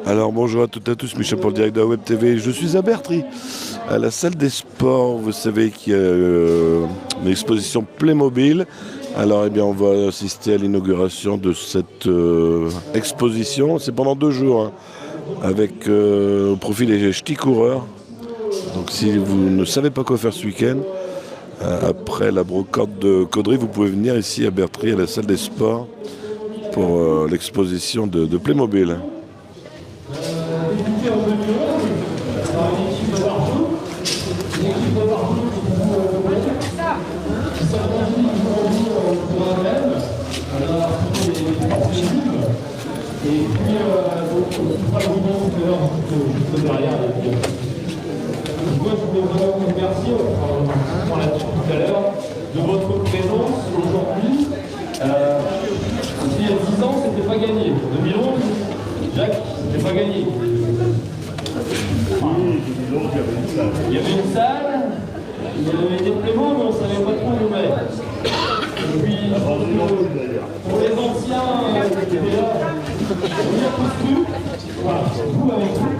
Alors bonjour à toutes et à tous, Michel pour le direct de la Web TV. Je suis à Bertry, à la salle des sports. Vous savez qu'il y a une exposition Playmobil. Alors eh bien on va assister à l'inauguration de cette exposition. C'est pendant 2 jours, hein, avec au profit des ch'tis coureurs. Donc si vous ne savez pas quoi faire ce week-end, après la brocante de Caudry, vous pouvez venir ici à Bertry, à la salle des sports, pour l'exposition de Playmobil. Moi, je voulais vraiment vous remercier, on prend là-dessus tout à l'heure, de votre présence aujourd'hui. Il y a 10 ans, c'était pas gagné. En 2011, Jacques, c'était pas gagné. Il y avait une salle, il y avait des Playmobil, mais on ne savait pas trop où mettre. Et puis, pour les anciens qui étaient là, on y a tous cru. Voilà, vous avec vous.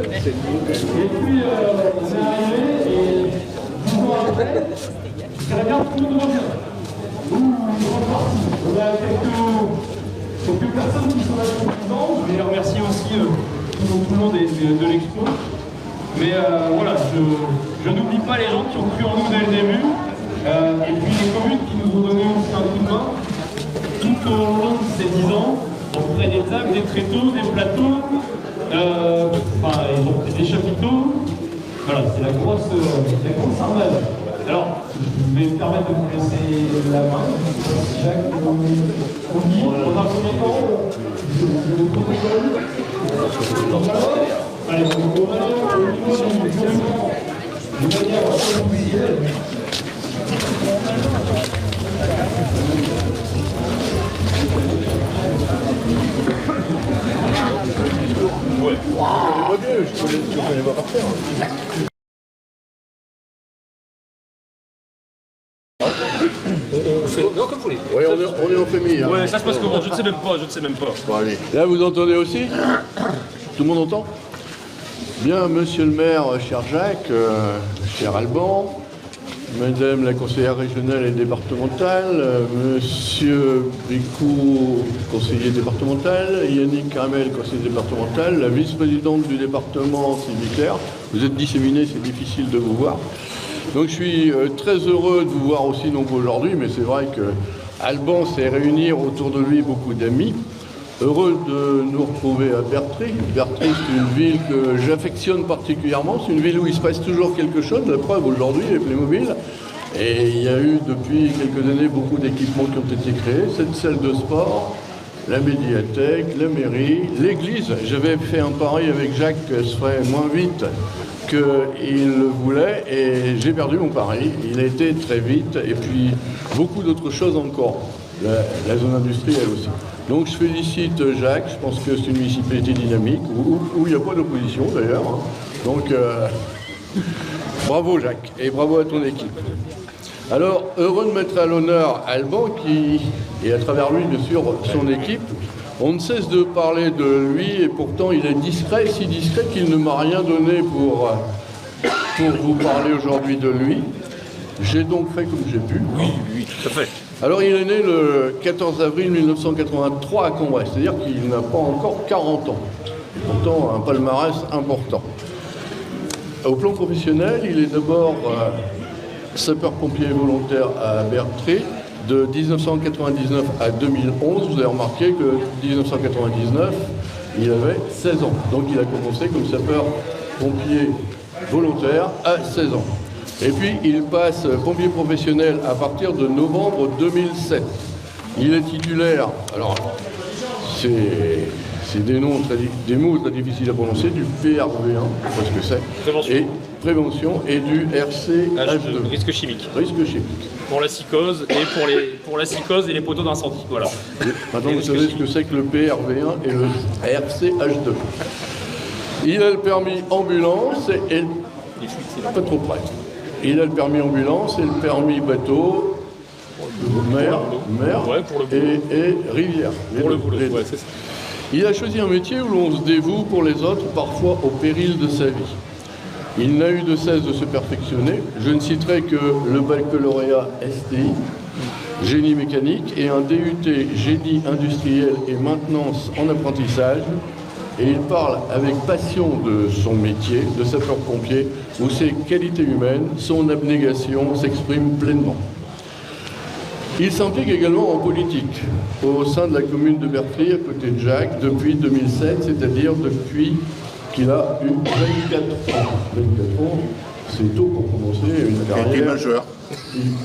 Et puis, on est arrivé et 10 ans après, très bien, tout le monde revient. On a quelques personnes qui sont là depuis 10 ans. Je vais remercier aussi tout le monde de l'expo. Mais voilà, je n'oublie pas les gens qui ont cru en nous dès le début. Et puis les communes qui nous ont donné aussi un coup de main tout au long de ces 10 ans. On ferait des tables, des tréteaux, des plateaux, ils ont fait des chapiteaux. Voilà, c'est la grosse armade. Alors, je vais me permettre de vous laisser la main. Jacques, on dit, on a combien de temps le protocole. Allez, on va aller au niveau de manière officielle. Ouais. Wow. Je connais pas par cœur. Non, comme vous voulez. Oui, on est en famille. Hein. Ouais, ça se passe comment? Je ne sais même pas. Bon, allez. Là, vous entendez aussi? Tout le monde entend? Bien, monsieur le maire, cher Jacques, cher Alban, madame la conseillère régionale et départementale, monsieur Bricou, conseiller départemental, Yannick Caramel, conseiller départemental, la vice-présidente du département, Sylvie Claire. Vous êtes disséminés, c'est difficile de vous voir. Donc je suis très heureux de vous voir aussi nombreux aujourd'hui, mais c'est vrai que Alban sait réunir autour de lui beaucoup d'amis. Heureux de nous retrouver à Bertry. Bertry, c'est une ville que j'affectionne particulièrement. C'est une ville où il se passe toujours quelque chose. La preuve, aujourd'hui, les Playmobil. Et il y a eu, depuis quelques années, beaucoup d'équipements qui ont été créés. Cette salle de sport, la médiathèque, la mairie, l'église. J'avais fait un pari avec Jacques que ce serait moins vite qu'il le voulait. Et j'ai perdu mon pari. Il a été très vite. Et puis, beaucoup d'autres choses encore. La zone industrielle aussi. Donc je félicite Jacques, je pense que c'est une municipalité dynamique, où il n'y a pas d'opposition d'ailleurs. Hein. Donc bravo Jacques, et bravo à ton équipe. Alors, heureux de mettre à l'honneur Alban, et à travers lui, bien sûr, son équipe. On ne cesse de parler de lui, et pourtant il est discret, si discret qu'il ne m'a rien donné pour vous parler aujourd'hui de lui. J'ai donc fait comme j'ai pu. Oui, tout à fait. Alors il est né le 14 avril 1983 à Cambrai, c'est-à-dire qu'il n'a pas encore 40 ans. Et pourtant un palmarès important. Au plan professionnel, il est d'abord sapeur-pompier volontaire à Bertry de 1999 à 2011. Vous avez remarqué que 1999, il avait 16 ans. Donc il a commencé comme sapeur-pompier volontaire à 16 ans. Et puis, il passe pompier professionnel à partir de novembre 2007. Il est titulaire, alors, c'est des mots très difficiles à prononcer, du PRV1, je sais pas ce que c'est, prévention, et du RCH2. Risque chimique. Risque chimique. Pour la psychose et les poteaux d'incendie, voilà. Maintenant, vous savez ce que c'est que le PRV1 et le RCH2. Il a le permis ambulance et... Pas trop près. Il a le permis ambulance et le permis bateau, mer ouais, pour le et rivière. Pour le boulot, ouais, c'est ça. Il a choisi un métier où l'on se dévoue pour les autres, parfois au péril de sa vie. Il n'a eu de cesse de se perfectionner. Je ne citerai que le baccalauréat STI, génie mécanique, et un DUT génie industriel et maintenance en apprentissage. Et il parle avec passion de son métier, de sapeur-pompier, où ses qualités humaines, son abnégation s'expriment pleinement. Il s'implique également en politique, au sein de la commune de Bertry, à côté de Jacques, depuis 2007, c'est-à-dire depuis qu'il a eu 24 ans. 24 ans, c'est tôt pour commencer une carrière. Il était majeur.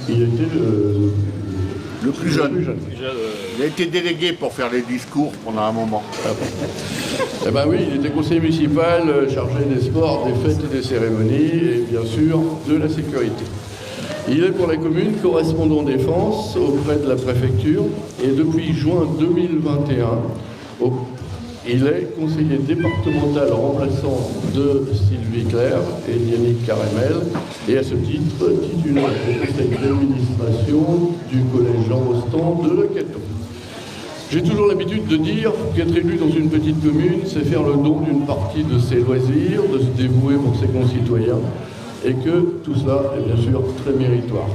Il était le plus jeune. Il a été délégué pour faire les discours pendant un moment. Eh ben oui, il était conseiller municipal chargé des sports, des fêtes et des cérémonies et bien sûr de la sécurité. Il est pour la commune correspondant défense auprès de la préfecture et depuis juin 2021, il est conseiller départemental remplaçant de Sylvie Claire et Yannick Caramel et à ce titre titulaire du conseil d'administration du collège Jean Rostand de Le Cateau. J'ai toujours l'habitude de dire qu'être élu dans une petite commune, c'est faire le don d'une partie de ses loisirs, de se dévouer pour ses concitoyens, et que tout cela est bien sûr très méritoire.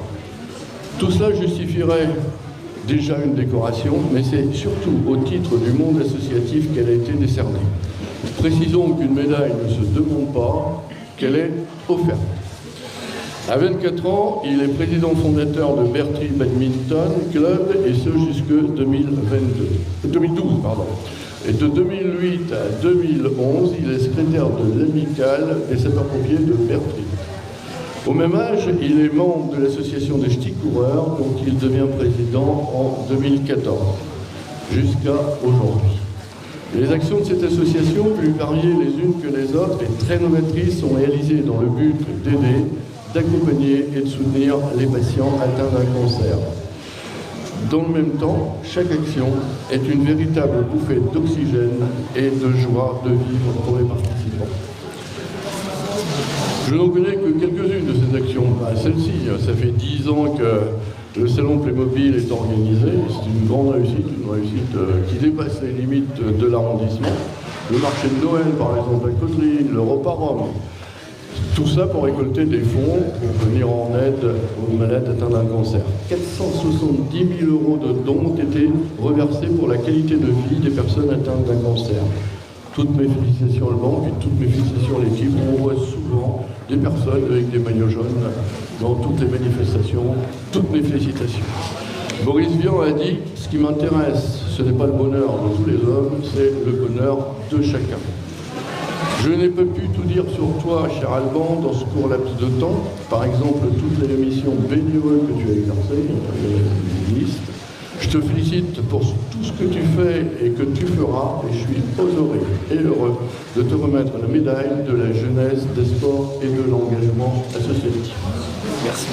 Tout cela justifierait déjà une décoration, mais c'est surtout au titre du monde associatif qu'elle a été décernée. Précisons qu'une médaille ne se demande pas, qu'elle est offerte. À 24 ans, il est président fondateur de Bertry Badminton Club, et ce jusque 2012. Et de 2008 à 2011, il est secrétaire de l'amicale des sapeurs-pompiers de Bertry. Au même âge, il est membre de l'association des ch'tis coureurs, dont il devient président en 2014, jusqu'à aujourd'hui. Les actions de cette association, plus variées les unes que les autres et très novatrices, sont réalisées dans le but d'aider, d'accompagner et de soutenir les patients atteints d'un cancer. Dans le même temps, chaque action est une véritable bouffée d'oxygène et de joie de vivre pour les participants. Je n'en connais que quelques-unes de ces actions. Celle-ci, ça fait 10 ans que le salon Playmobil est organisé. C'est une grande réussite, qui dépasse les limites de l'arrondissement. Le marché de Noël, par exemple, à Cotteville, le repas Rome. Tout ça pour récolter des fonds pour venir en aide aux malades atteints d'un cancer. 470 000 € de dons ont été reversés pour la qualité de vie des personnes atteintes d'un cancer. Toutes mes félicitations à Alban, et toutes mes félicitations à l'équipe. On voit souvent des personnes avec des maillots jaunes dans toutes les manifestations. Toutes mes félicitations. Boris Vian a dit « Ce qui m'intéresse, ce n'est pas le bonheur de tous les hommes, c'est le bonheur de chacun ». Je n'ai pas pu tout dire sur toi, cher Alban, dans ce court laps de temps. Par exemple, toutes les missions bénévoles que tu as exercées, une liste. Je te félicite pour tout ce que tu fais et que tu feras, et je suis honoré et heureux de te remettre la médaille de la jeunesse, des sports et de l'engagement associatif. Merci.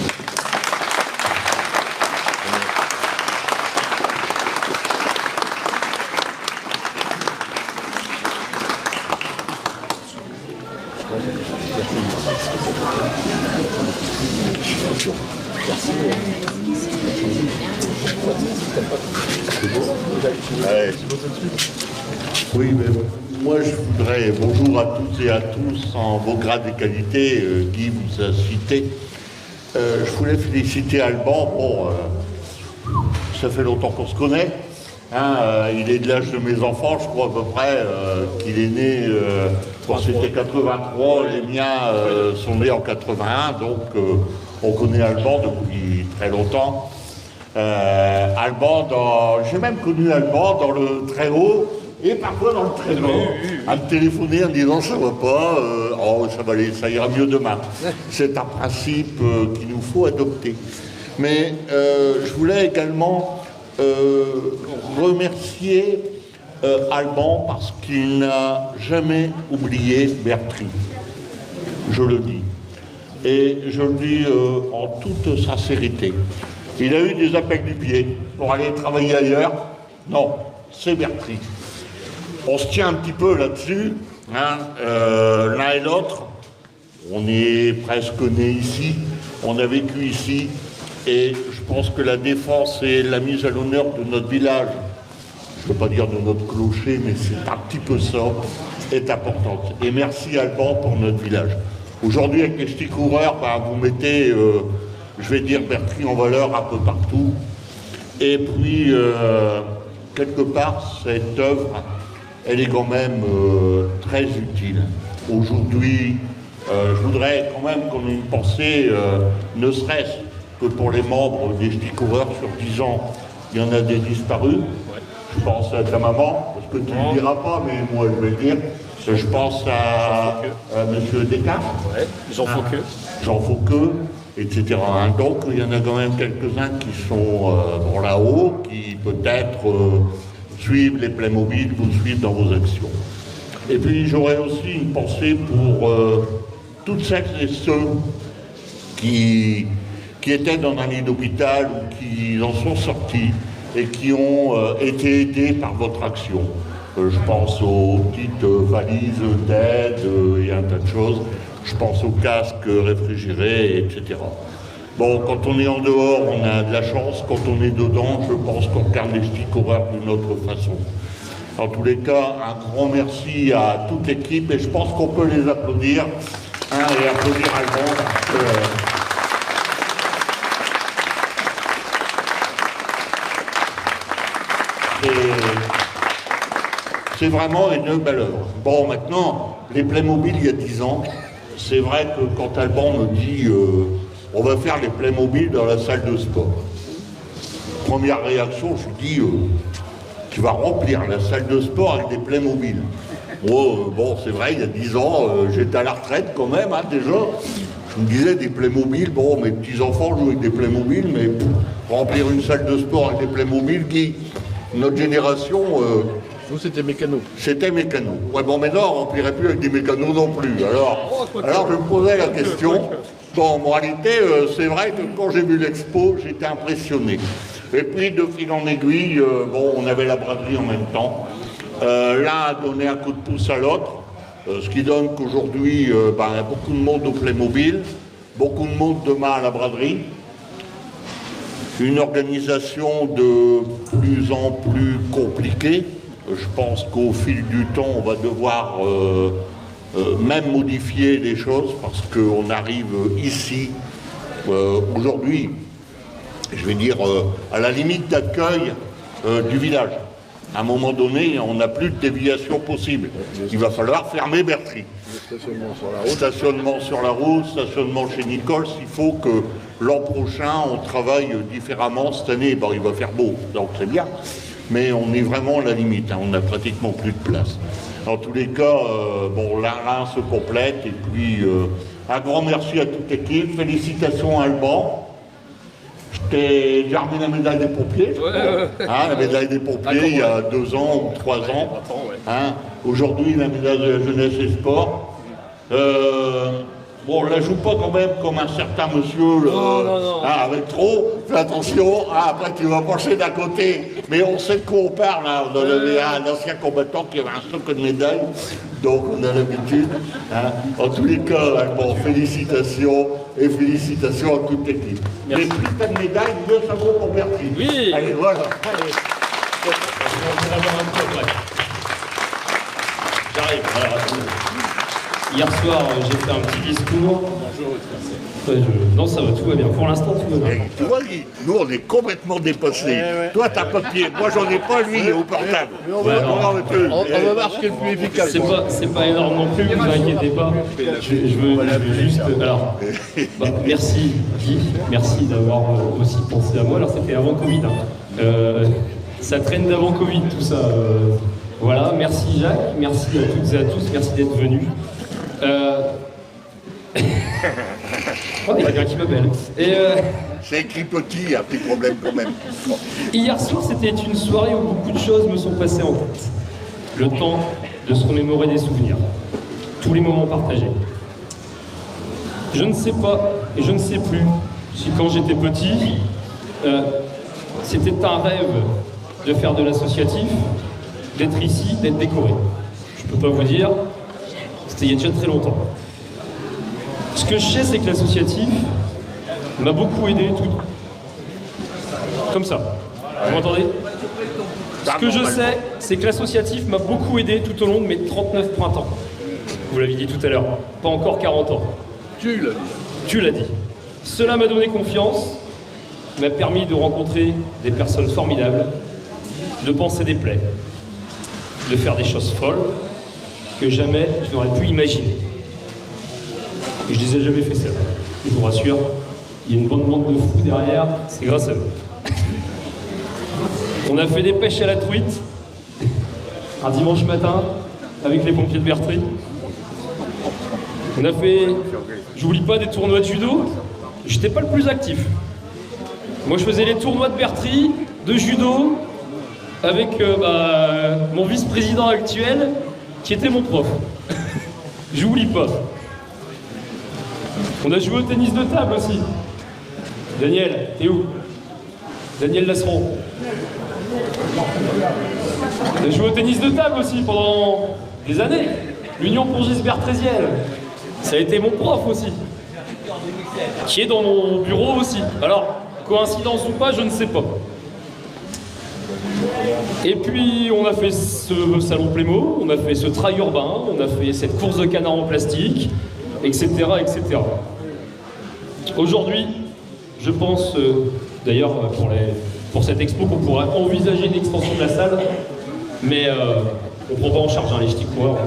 Oui, mais moi je voudrais, bonjour à toutes et à tous en vos grades et qualités, Guy vous a cité. Je voulais féliciter Alban, ça fait longtemps qu'on se connaît, il est de l'âge de mes enfants, je crois à peu près, qu'il est né, c'était 83, les miens sont nés en 81, donc on connaît Alban depuis très longtemps. J'ai même connu Alban dans le très haut et parfois dans le très bas, à me téléphoner en disant ça va pas, ça va aller, ça ira mieux demain. C'est un principe qu'il nous faut adopter. Mais je voulais également remercier Alban parce qu'il n'a jamais oublié Bertry. Je le dis. Et je le dis en toute sincérité. Il a eu des appels du pied pour aller travailler ailleurs. Non, c'est Bertry. On se tient un petit peu là-dessus, l'un et l'autre. On est presque nés ici, on a vécu ici, et je pense que la défense et la mise à l'honneur de notre village, je ne peux pas dire de notre clocher, mais c'est un petit peu ça, est importante. Et merci Alban pour notre village. Aujourd'hui, avec les ch'tis coureurs, vous mettez, je vais dire, Bertry en valeur un peu partout. Et puis, quelque part, cette œuvre, elle est quand même très utile. Aujourd'hui, je voudrais quand même qu'on ait une pensée, ne serait-ce que pour les membres des ch'tis coureurs sur 10 ans, il y en a des disparus. Je pense à ta maman, parce que tu ne le diras pas, mais moi je vais le dire. Je pense à M. Descartes. Ouais, Jean Fauqueux. Jean Fauqueux, etc. Donc il y en a quand même quelques-uns qui sont là-haut, qui peut-être suivent les Playmobil, vous suivent dans vos actions. Et puis j'aurais aussi une pensée pour toutes celles et ceux qui étaient dans un lit d'hôpital ou qui en sont sortis et qui ont été aidés par votre action. Je pense aux petites valises d'aide et un tas de choses. Je pense aux casques réfrigérés, etc. Bon, quand on est en dehors, on a de la chance. Quand on est dedans, je pense qu'on regarde les ch'tis coureurs d'une autre façon. En tous les cas, un grand merci à toute l'équipe et je pense qu'on peut les applaudir et applaudir Alban parce que c'est vraiment une belle œuvre. Bon, maintenant, les Playmobil il y a 10 ans, c'est vrai que quand Alban me dit on va faire les Playmobil dans la salle de sport, première réaction, je lui dis tu vas remplir la salle de sport avec des Playmobil. Moi, bon, c'est vrai, il y a 10 ans, j'étais à la retraite quand même, déjà. Je me disais des Playmobil, bon, mes petits-enfants jouent avec des Playmobil, mais remplir une salle de sport avec des Playmobil, notre génération... Nous, c'était mécano. C'était mécano. Ouais, bon, maintenant, on remplirait plus avec des mécanos non plus. Alors je me posais la question. Bon, en réalité, c'est vrai que quand j'ai vu l'expo, j'étais impressionné. Et puis, de fil en aiguille, bon, on avait la braderie en même temps. L'un a donné un coup de pouce à l'autre, ce qui donne qu'aujourd'hui, il y a beaucoup de monde au Playmobil, beaucoup de monde demain à la braderie. Une organisation de plus en plus compliquée. Je pense qu'au fil du temps, on va devoir même modifier les choses parce qu'on arrive ici, aujourd'hui, je vais dire, à la limite d'accueil du village. À un moment donné, on n'a plus de déviation possible. Il va falloir fermer Bertry. Stationnement sur la route, stationnement chez Nichols. Il faut que l'an prochain, on travaille différemment. Cette année, bon, il va faire beau, donc c'est bien. Mais on est vraiment à la limite, on n'a pratiquement plus de place. En tous les cas, bon, l'un se complète, et puis un grand merci à toute l'équipe, félicitations à Alban. J'ai remis la médaille des pompiers, la médaille des pompiers il y a 2 ans ou 3 ans. Aujourd'hui, la médaille de la jeunesse et sport. Bon, on ne la joue pas quand même comme un certain monsieur, non. avec trop, fais attention, après tu vas pencher d'à côté. Mais on sait de quoi on parle, on avait un ancien combattant qui avait un stock de médailles, donc on a l'habitude. En tous les cas, bon, félicitations, et félicitations à toute l'équipe. Les plus de médailles, mieux ça vaut pour Bertry. Oui. Allez, voilà. Allez. J'arrive. Hier soir, j'ai fait un petit discours. Bonjour. Non, ça va, tout va bien. Pour l'instant, tout va bien. Tu vois, nous, on est complètement dépassés. Toi, t'as papier. Moi, j'en ai pas, lui, il est au portable. On va voir ce qui est le plus efficace. C'est pas énorme non plus, vous inquiétez pas. Je veux juste... Alors, merci Guy, merci d'avoir aussi pensé à moi. Alors, c'était avant Covid. Ça traîne d'avant Covid, tout ça. Voilà, merci Jacques, merci à toutes et à tous, merci d'être venus. Oh, il y a quelqu'un qui m'appelle. C'est écrit petit, un petit problème quand même. Hier soir, c'était une soirée où beaucoup de choses me sont passées en tête. Le temps de se remémorer des souvenirs. Tous les moments partagés. Je ne sais pas, et je ne sais plus, si quand j'étais petit, c'était un rêve de faire de l'associatif, d'être ici, d'être décoré. Je peux pas vous dire, c'était il y a déjà très longtemps. Ce que je sais, c'est que l'associatif m'a beaucoup aidé, tout. Comme ça. Vous m'entendez? Ce que je sais, c'est que l'associatif m'a beaucoup aidé tout au long de mes 39 printemps. Vous l'avez dit tout à l'heure, pas encore 40 ans. Tu l'as dit. Tu l'as dit. Cela m'a donné confiance, m'a permis de rencontrer des personnes formidables, de penser des plaies, de faire des choses folles que jamais je n'aurais pu imaginer. Et je les ai jamais fait ça. Je vous rassure, il y a une bonne bande de fous derrière, c'est grâce à eux. On a fait des pêches à la truite, un dimanche matin, avec les pompiers de Bertry. On a fait, j'oublie pas, des tournois de judo. J'étais pas le plus actif. Moi, je faisais les tournois de Bertry, de judo, avec mon vice-président actuel, qui était mon prof. J'oublie pas. On a joué au tennis de table aussi. Daniel, t'es où? Daniel Lasseron. On a joué au tennis de table aussi pendant des années. L'Union Pongis-Bertrésienne. Ça a été mon prof aussi. Qui est dans mon bureau aussi. Alors, coïncidence ou pas, je ne sais pas. Et puis, on a fait ce salon Plémo, on a fait ce trail urbain, on a fait cette course de canard en plastique, etc., etc. Aujourd'hui, je pense, d'ailleurs, pour cette expo, qu'on pourrait envisager une extension de la salle, mais on ne prend pas en charge les ch'tis coureurs.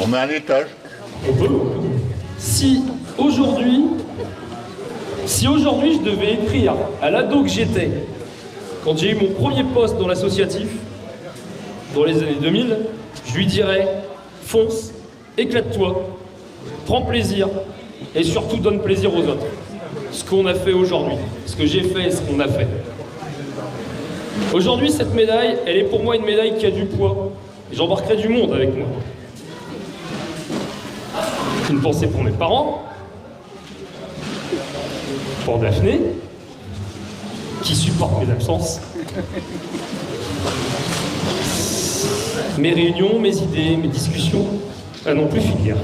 On met un étage. On peut. Si aujourd'hui, je devais écrire à l'ado que j'étais, quand j'ai eu mon premier poste dans l'associatif, dans les années 2000, je lui dirais, fonce, éclate-toi, prends plaisir, et surtout donne plaisir aux autres. Ce qu'on a fait aujourd'hui, ce que j'ai fait et ce qu'on a fait. Aujourd'hui, cette médaille, elle est pour moi une médaille qui a du poids. Et j'embarquerai du monde avec moi. Une pensée pour mes parents, pour Daphné, qui supporte mes absences, mes réunions, mes idées, mes discussions, à non plus finir.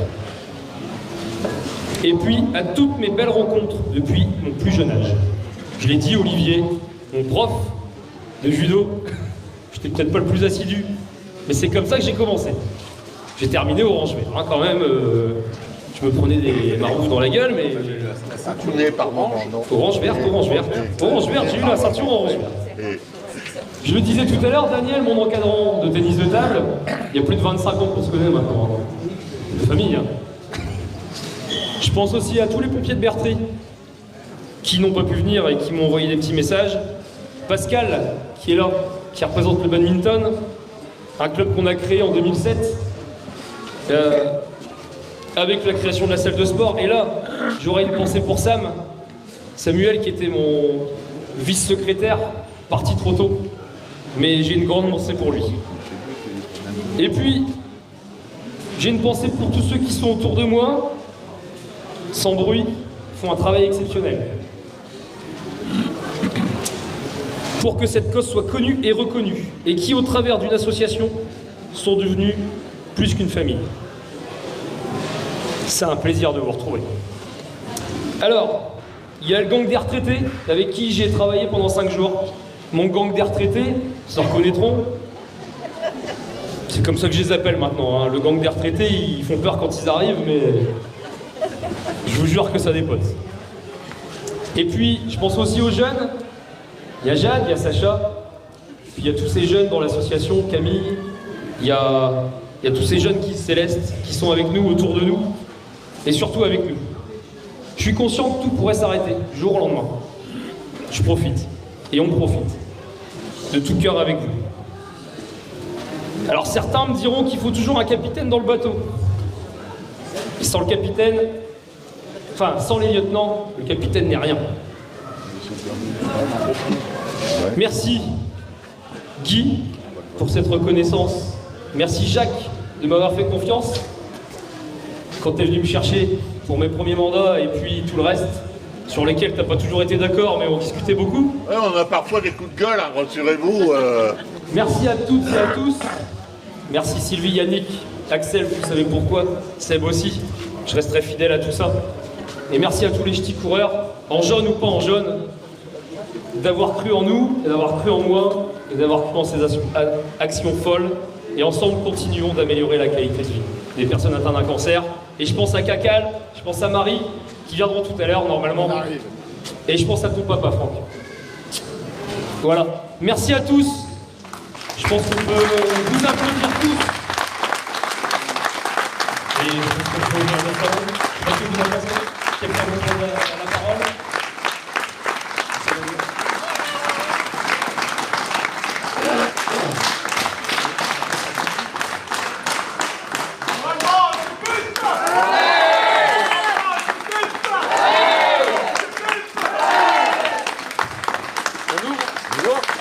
Et puis à toutes mes belles rencontres depuis mon plus jeune âge. Je l'ai dit, Olivier, mon prof de judo, j'étais peut-être pas le plus assidu, mais c'est comme ça que j'ai commencé. J'ai terminé orange vert, hein, quand même. Je me prenais des maroufles dans la gueule, mais... Tourné par moment, non? Orange verte, orange verte. Orange verte, j'ai eu la ceinture orange verte. Je le disais tout à l'heure, Daniel, mon encadrant de tennis de table, il y a plus de 25 ans qu'on se connaît maintenant. De famille, hein. Je pense aussi à tous les pompiers de Bertry qui n'ont pas pu venir et qui m'ont envoyé des petits messages. Pascal, qui est là, qui représente le badminton, un club qu'on a créé en 2007. Avec la création de la salle de sport. Et là, j'aurais une pensée pour Sam. Samuel, qui était mon vice-secrétaire, parti trop tôt. Mais j'ai une grande pensée pour lui. Et puis, j'ai une pensée pour tous ceux qui sont autour de moi, sans bruit, font un travail exceptionnel. Pour que cette cause soit connue et reconnue, et qui, au travers d'une association, sont devenus plus qu'une famille. C'est un plaisir de vous retrouver. Alors, il y a le gang des retraités, avec qui j'ai travaillé pendant 5 jours. Mon gang des retraités, ils se reconnaîtront. C'est comme ça que je les appelle maintenant, hein. Le gang des retraités, ils font peur quand ils arrivent, mais je vous jure que ça dépote. Et puis, je pense aussi aux jeunes. Il y a Jade, il y a Sacha, puis il y a tous ces jeunes dans l'association, Camille, il y a tous ces jeunes Céleste, qui sont avec nous, autour de nous, et surtout avec nous. Je suis conscient que tout pourrait s'arrêter, du jour au lendemain. Je profite, et on profite, de tout cœur avec vous. Alors certains me diront qu'il faut toujours un capitaine dans le bateau. Et sans le capitaine, enfin sans les lieutenants, le capitaine n'est rien. Merci Guy pour cette reconnaissance. Merci Jacques de m'avoir fait confiance quand tu es venu me chercher pour mes premiers mandats et puis tout le reste sur lesquels tu n'as pas toujours été d'accord, mais on discutait beaucoup. Ouais, on a parfois des coups de gueule, hein, rassurez-vous. Merci à toutes et à tous. Merci Sylvie, Yannick, Axel, vous savez pourquoi, Seb aussi. Je resterai fidèle à tout ça. Et merci à tous les ch'tis coureurs, en jaune ou pas en jaune. d'avoir cru en nous, et d'avoir cru en moi, et d'avoir cru en ces actions folles. Et ensemble, continuons d'améliorer la qualité de vie des personnes atteintes d'un cancer. Et je pense à Cacal, je pense à Marie, qui viendront tout à l'heure, normalement. Et je pense à ton papa, Franck. Voilà. Merci à tous. Je pense qu'on peut vous applaudir tous. Et je pense qu'on peut ouvrir le salon. Est-ce que vous en pensez? Quelqu'un veut prendre la parole?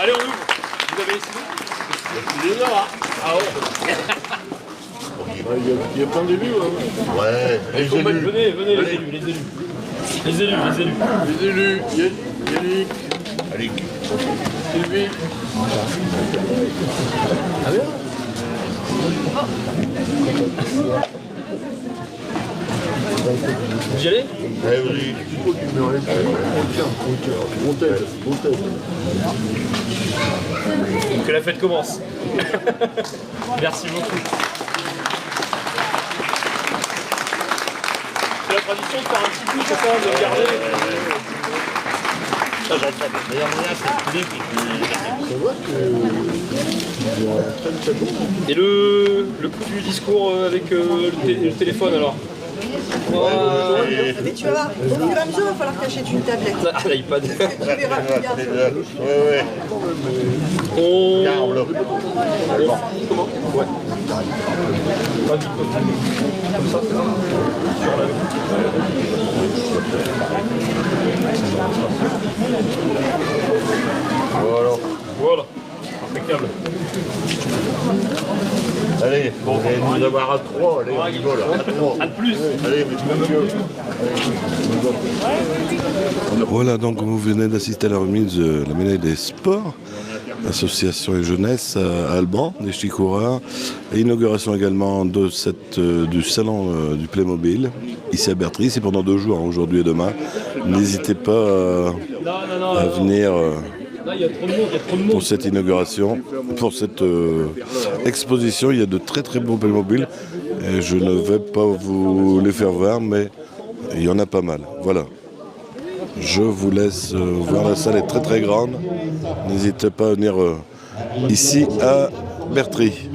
Allez, on ouvre. Vous avez ici. Il est là. Ah ouais. Il y a plein d'élus. Hein. Ouais, les élus. Venez, les élus. Les élus. Les élus. Yannick. Allez. Sylvie. Ah bien. Vous y allez? Eh oui. Que la fête commence. Merci beaucoup. C'est la tradition de faire un petit coup, c'est ça, de regarder. Ça, j'entends. Le meilleur moyen, c'est le public. Ça va que... Et le coup du discours avec le téléphone alors? Mais tu vas voir, au fur et à mesure, il va falloir cacher une tablette. Ah, l'iPad. Tu verras, regarde. Ouais. On... Carle. Comment? Ouais. Comme ça, c'est ça. Sur la... Voilà. Impeccable. Allez, bon, vous allez nous avoir à 3. Allez, on rigole. À 3. À de plus. Allez, monsieur. Voilà, donc vous venez d'assister à la remise de la médaille des sports, association et jeunesse à Alban, des Chicourins, et inauguration également de du salon du Playmobil, ici à Bertry. C'est pendant 2 jours, hein, aujourd'hui et demain. N'hésitez pas à venir Là, il y a trop de monde, pour cette inauguration, pour cette exposition. Il y a de très très beaux Playmobil, et je ne vais pas vous les faire voir, mais il y en a pas mal. Voilà. Je vous laisse voir, la salle est très très grande. N'hésitez pas à venir ici à Bertry.